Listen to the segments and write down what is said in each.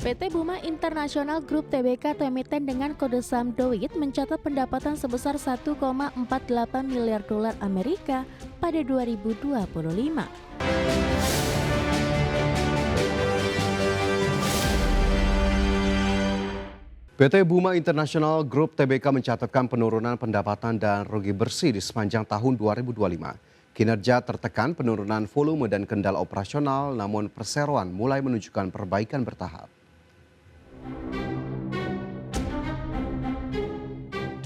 PT Buma International Group Tbk atau emiten dengan kode saham DOIT mencatat pendapatan sebesar 1,48 miliar dolar Amerika pada 2025. PT Buma International Group Tbk mencatatkan penurunan pendapatan dan rugi bersih di sepanjang tahun 2025. Kinerja tertekan penurunan volume dan kendala operasional, namun perseroan mulai menunjukkan perbaikan bertahap.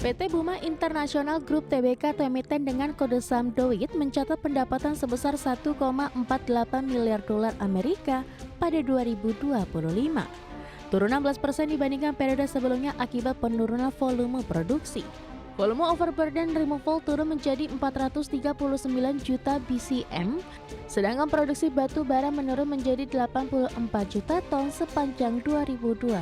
PT Buma International Group Tbk atau emiten dengan kode saham DOIT mencatat pendapatan sebesar 1,48 miliar dolar Amerika pada 2025. Turun 16% dibandingkan periode sebelumnya akibat penurunan volume produksi. Volume overburden removal turun menjadi 439 juta BCM, sedangkan produksi batu bara menurun menjadi 84 juta ton sepanjang 2025.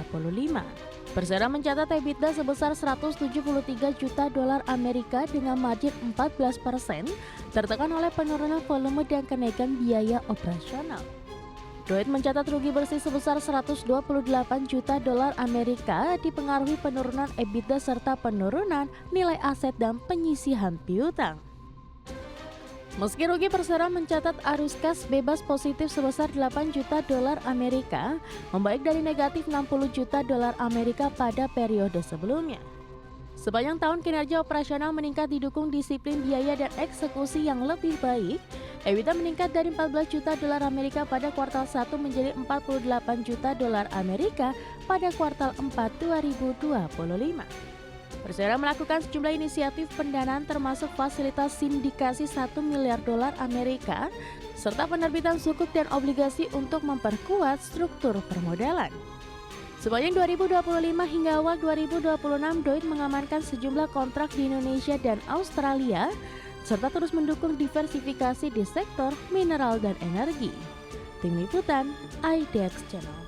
Persero mencatat EBITDA sebesar 173 juta dolar Amerika dengan margin 14%, tertekan oleh penurunan volume dan kenaikan biaya operasional. DOIT mencatat rugi bersih sebesar 128 juta dolar Amerika dipengaruhi penurunan EBITDA serta penurunan nilai aset dan penyisihan piutang. Meski rugi, Persero mencatat arus kas bebas positif sebesar 8 juta dolar Amerika, membaik dari negatif 60 juta dolar Amerika pada periode sebelumnya. Sepanjang tahun kinerja operasional meningkat didukung disiplin biaya dan eksekusi yang lebih baik. EBITDA meningkat dari 14 juta dolar Amerika pada kuartal 1 menjadi 48 juta dolar Amerika pada kuartal 4 2025. Persero melakukan sejumlah inisiatif pendanaan termasuk fasilitas sindikasi 1 miliar dolar Amerika serta penerbitan sukuk dan obligasi untuk memperkuat struktur permodalan. Sepanjang 2025 hingga awal 2026, DOIT mengamankan sejumlah kontrak di Indonesia dan Australia, serta terus mendukung diversifikasi di sektor mineral dan energi. Tim Liputan, IDX Channel.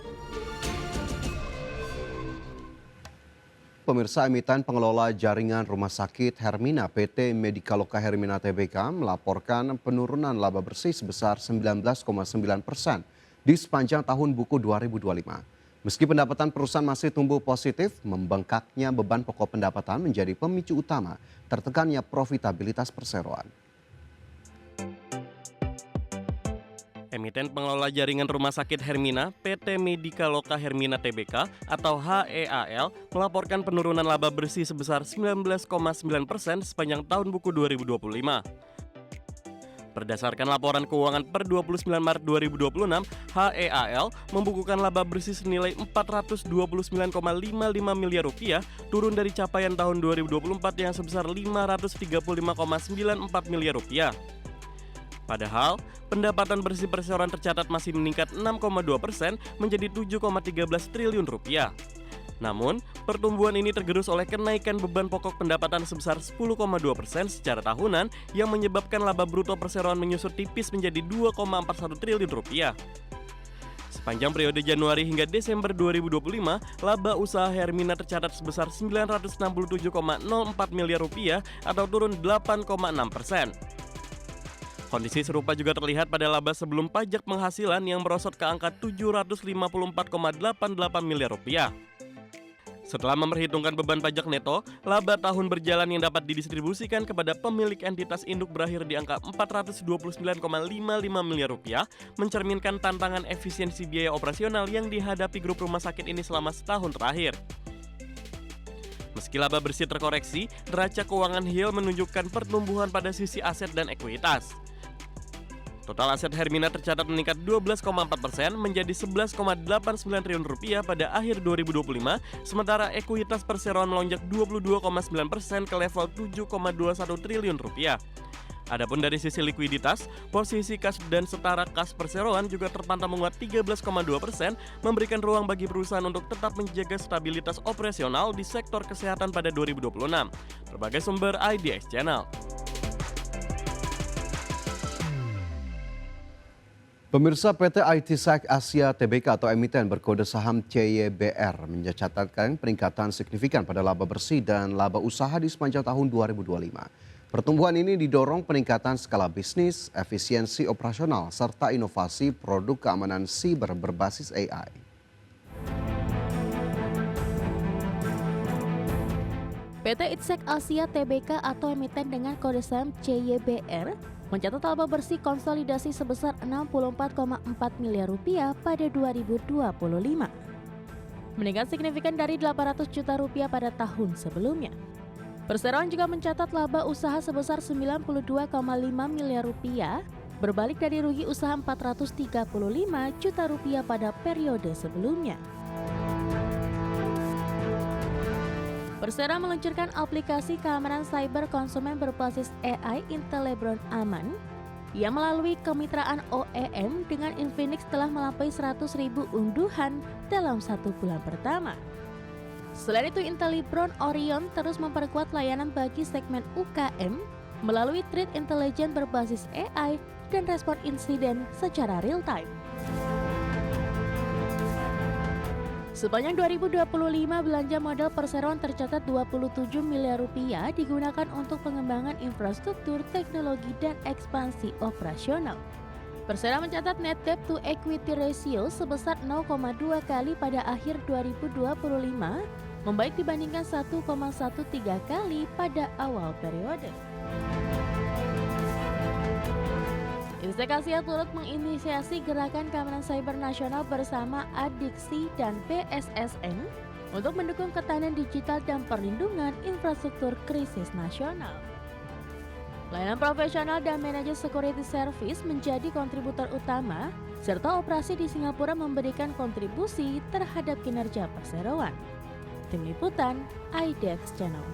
Pemirsa, emiten pengelola jaringan rumah sakit Hermina PT Medikaloka Hermina Tbk melaporkan penurunan laba bersih sebesar 19,9% di sepanjang tahun buku 2025. Meski pendapatan perusahaan masih tumbuh positif, membengkaknya beban pokok pendapatan menjadi pemicu utama tertekannya profitabilitas perseroan. Emiten pengelola jaringan rumah sakit Hermina, PT Medikaloka Hermina Tbk atau HEAL melaporkan penurunan laba bersih sebesar 19,9% sepanjang tahun buku 2025. Berdasarkan laporan keuangan per 29 Maret 2026, HEAL membukukan laba bersih senilai 429,55 miliar rupiah, turun dari capaian tahun 2024 yang sebesar 535,94 miliar rupiah. Padahal, pendapatan bersih perseroan tercatat masih meningkat 6,2% menjadi 7,13 triliun rupiah. Namun, pertumbuhan ini tergerus oleh kenaikan beban pokok pendapatan sebesar 10,2% secara tahunan yang menyebabkan laba bruto perseroan menyusut tipis menjadi 2,41 triliun rupiah. Sepanjang periode Januari hingga Desember 2025, laba usaha Hermina tercatat sebesar 967,04 miliar rupiah atau turun 8,6%. Kondisi serupa juga terlihat pada laba sebelum pajak penghasilan yang merosot ke angka 754,88 miliar rupiah. Setelah memperhitungkan beban pajak neto, laba tahun berjalan yang dapat didistribusikan kepada pemilik entitas induk berakhir di angka 429,55 miliar rupiah, mencerminkan tantangan efisiensi biaya operasional yang dihadapi grup rumah sakit ini selama setahun terakhir. Meski laba bersih terkoreksi, neraca keuangan HEAL menunjukkan pertumbuhan pada sisi aset dan ekuitas. Total aset Hermina tercatat meningkat 12,4% menjadi 11,89 triliun rupiah pada akhir 2025, sementara ekuitas perseroan melonjak 22,9% ke level 7,21 triliun rupiah. Adapun dari sisi likuiditas, posisi kas dan setara kas perseroan juga terpantau menguat 13,2%, memberikan ruang bagi perusahaan untuk tetap menjaga stabilitas operasional di sektor kesehatan pada 2026. Berbagai sumber IDX Channel. Pemirsa, PT IT Sec Asia Tbk atau emiten berkode saham CYBR mencatatkan peningkatan signifikan pada laba bersih dan laba usaha di sepanjang tahun 2025. Pertumbuhan ini didorong peningkatan skala bisnis, efisiensi operasional, serta inovasi produk keamanan siber berbasis AI. PT Itsek Asia Tbk atau emiten dengan kode saham CYBR mencatat laba bersih konsolidasi sebesar 64,4 miliar rupiah pada 2025. Meningkat signifikan dari 800 juta rupiah pada tahun sebelumnya. Perseroan juga mencatat laba usaha sebesar 92,5 miliar rupiah, berbalik dari rugi usaha 435 juta rupiah pada periode sebelumnya. Persero meluncurkan aplikasi keamanan cyber konsumen berbasis AI Intelebron Aman yang melalui kemitraan OEM dengan Infinix telah melampaui 100.000 unduhan dalam 1 bulan pertama. Selain itu, Intelebron Orion terus memperkuat layanan bagi segmen UKM melalui threat intelligence berbasis AI dan respon insiden secara real-time. Sepanjang 2025, belanja modal perseroan tercatat 27 miliar rupiah digunakan untuk pengembangan infrastruktur, teknologi, dan ekspansi operasional. Persero mencatat net debt to equity ratio sebesar 0,2 kali pada akhir 2025, membaik dibandingkan 1,13 kali pada awal periode. Itsek Asia turut menginisiasi gerakan keamanan cyber nasional bersama Adiksi dan BSSN untuk mendukung ketahanan digital dan perlindungan infrastruktur krisis nasional. Layanan profesional dan manajer security service menjadi kontributor utama, serta operasi di Singapura memberikan kontribusi terhadap kinerja perseroan. Tim Liputan, IDX Channel.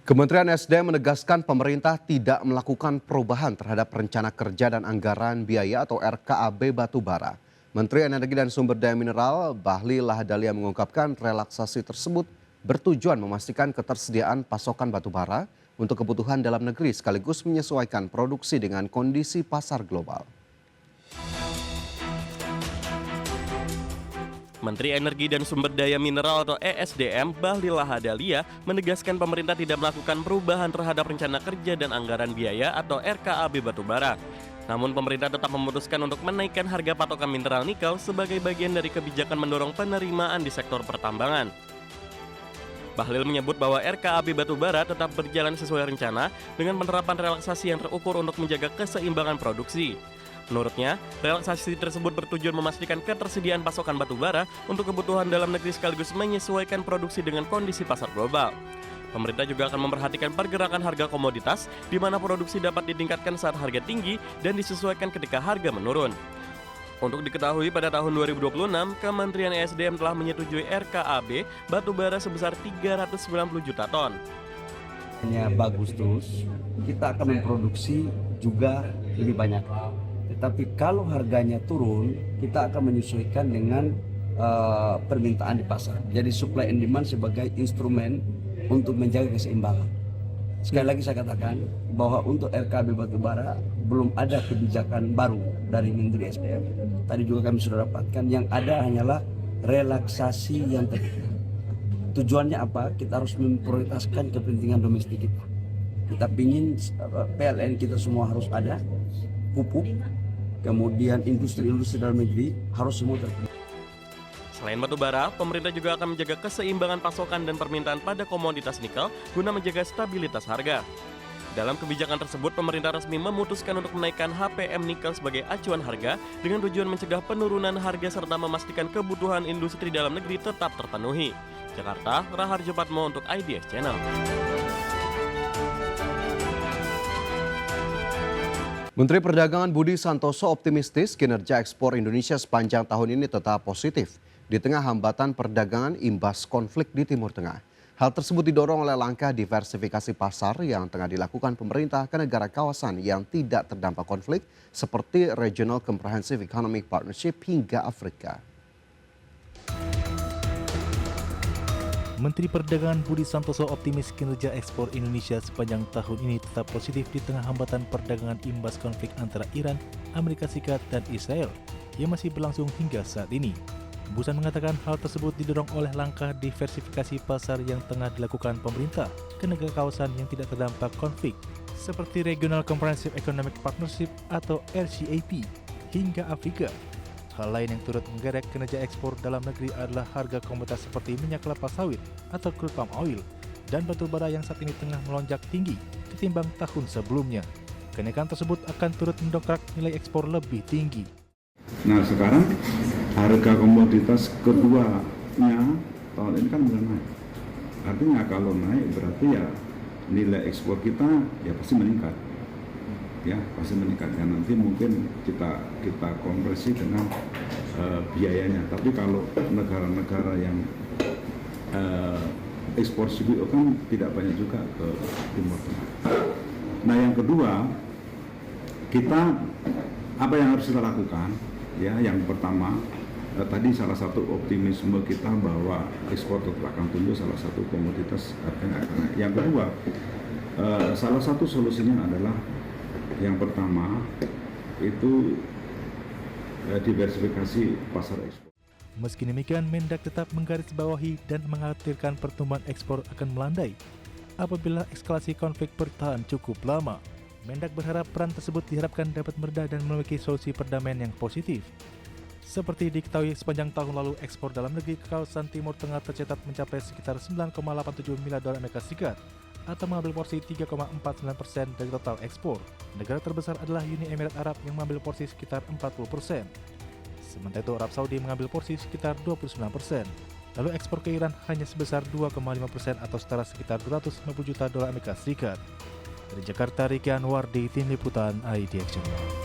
Kementerian SDM menegaskan pemerintah tidak melakukan perubahan terhadap rencana kerja dan anggaran biaya atau RKAB batubara. Menteri Energi dan Sumber Daya Mineral Bahlil Lahadalia mengungkapkan relaksasi tersebut bertujuan memastikan ketersediaan pasokan batubara untuk kebutuhan dalam negeri sekaligus menyesuaikan produksi dengan kondisi pasar global. Menteri Energi dan Sumber Daya Mineral atau ESDM Bahlil Lahadalia menegaskan pemerintah tidak melakukan perubahan terhadap rencana kerja dan anggaran biaya atau RKAB batubara. Namun pemerintah tetap memutuskan untuk menaikkan harga patokan mineral nikel sebagai bagian dari kebijakan mendorong penerimaan di sektor pertambangan. Bahlil menyebut bahwa RKAB batubara tetap berjalan sesuai rencana dengan penerapan relaksasi yang terukur untuk menjaga keseimbangan produksi. Menurutnya, relaksasi tersebut bertujuan memastikan ketersediaan pasokan batubara untuk kebutuhan dalam negeri sekaligus menyesuaikan produksi dengan kondisi pasar global. Pemerintah juga akan memperhatikan pergerakan harga komoditas di mana produksi dapat ditingkatkan saat harga tinggi dan disesuaikan ketika harga menurun. Untuk diketahui pada tahun 2026, Kementerian ESDM telah menyetujui RKAB batubara sebesar 390 juta ton. Bagus terus, kita akan memproduksi juga lebih banyak. Tetapi kalau harganya turun, kita akan menyesuaikan dengan permintaan di pasar. Jadi supply and demand sebagai instrumen untuk menjaga keseimbangan. Sekali lagi saya katakan bahwa untuk RKAB batubara belum ada kebijakan baru dari Menteri SDM. Tadi juga kami sudah dapatkan, yang ada hanyalah relaksasi yang terjadi. Tujuannya apa? Kita harus memprioritaskan kepentingan domestik kita. Kita ingin PLN kita semua harus ada, pupuk, kemudian industri-industri dalam negeri harus semua terpenuhi. Selain batubara, pemerintah juga akan menjaga keseimbangan pasokan dan permintaan pada komoditas nikel guna menjaga stabilitas harga. Dalam kebijakan tersebut, pemerintah resmi memutuskan untuk menaikkan HPM nikel sebagai acuan harga dengan tujuan mencegah penurunan harga serta memastikan kebutuhan industri dalam negeri tetap terpenuhi. Jakarta, Raharjo Patmo untuk IDX Channel. Menteri Perdagangan Budi Santoso optimistis kinerja ekspor Indonesia sepanjang tahun ini tetap positif di tengah hambatan perdagangan imbas konflik di Timur Tengah. Hal tersebut didorong oleh langkah diversifikasi pasar yang tengah dilakukan pemerintah ke negara kawasan yang tidak terdampak konflik seperti Regional Comprehensive Economic Partnership hingga Afrika. Menteri Perdagangan Budi Santoso optimis kinerja ekspor Indonesia sepanjang tahun ini tetap positif di tengah hambatan perdagangan imbas konflik antara Iran, Amerika Serikat, dan Israel yang masih berlangsung hingga saat ini. Busan mengatakan hal tersebut didorong oleh langkah diversifikasi pasar yang tengah dilakukan pemerintah ke negara kawasan yang tidak terdampak konflik seperti Regional Comprehensive Economic Partnership atau RCEP hingga Afrika. Hal lain yang turut menggerek kinerja ekspor dalam negeri adalah harga komoditas seperti minyak kelapa sawit atau crude palm oil dan batu bara yang saat ini tengah melonjak tinggi ketimbang tahun sebelumnya. Kenaikan tersebut akan turut mendongkrak nilai ekspor lebih tinggi. Nah sekarang harga komoditas keduanya tahun ini kan mulai naik. Artinya kalau naik berarti ya nilai ekspor kita ya pasti meningkat. Ya pasti meningkat. Ya nanti mungkin kita konversi dengan biayanya. Tapi kalau negara-negara yang ekspor CPO kan tidak banyak juga ke Timur Tengah. Nah yang kedua, kita apa yang harus kita lakukan? Ya, yang pertama tadi salah satu optimisme kita bahwa ekspor tetap akan tumbuh, salah satu komoditas harganya akan naik. Yang kedua, salah satu solusinya adalah yang pertama itu diversifikasi pasar ekspor. Meski demikian, Mendak tetap menggarisbawahi dan mengkhawatirkan pertumbuhan ekspor akan melandai apabila eskalasi konflik bertahan cukup lama. Mendak berharap peran tersebut diharapkan dapat mereda dan memiliki solusi perdamaian yang positif. Seperti diketahui, sepanjang tahun lalu ekspor dalam negeri ke kawasan Timur Tengah tercatat mencapai sekitar 9,87 miliar dolar Amerika Serikat atau mengambil porsi 3,49% dari total ekspor. Negara terbesar adalah Uni Emirat Arab yang mengambil porsi sekitar 40%. Sementara itu Arab Saudi mengambil porsi sekitar 29%. Lalu ekspor ke Iran hanya sebesar 2,5% atau setara sekitar 250 juta dolar Amerika Serikat. Dari Jakarta, Riki Anwar di Tim Liputan IDX Channel.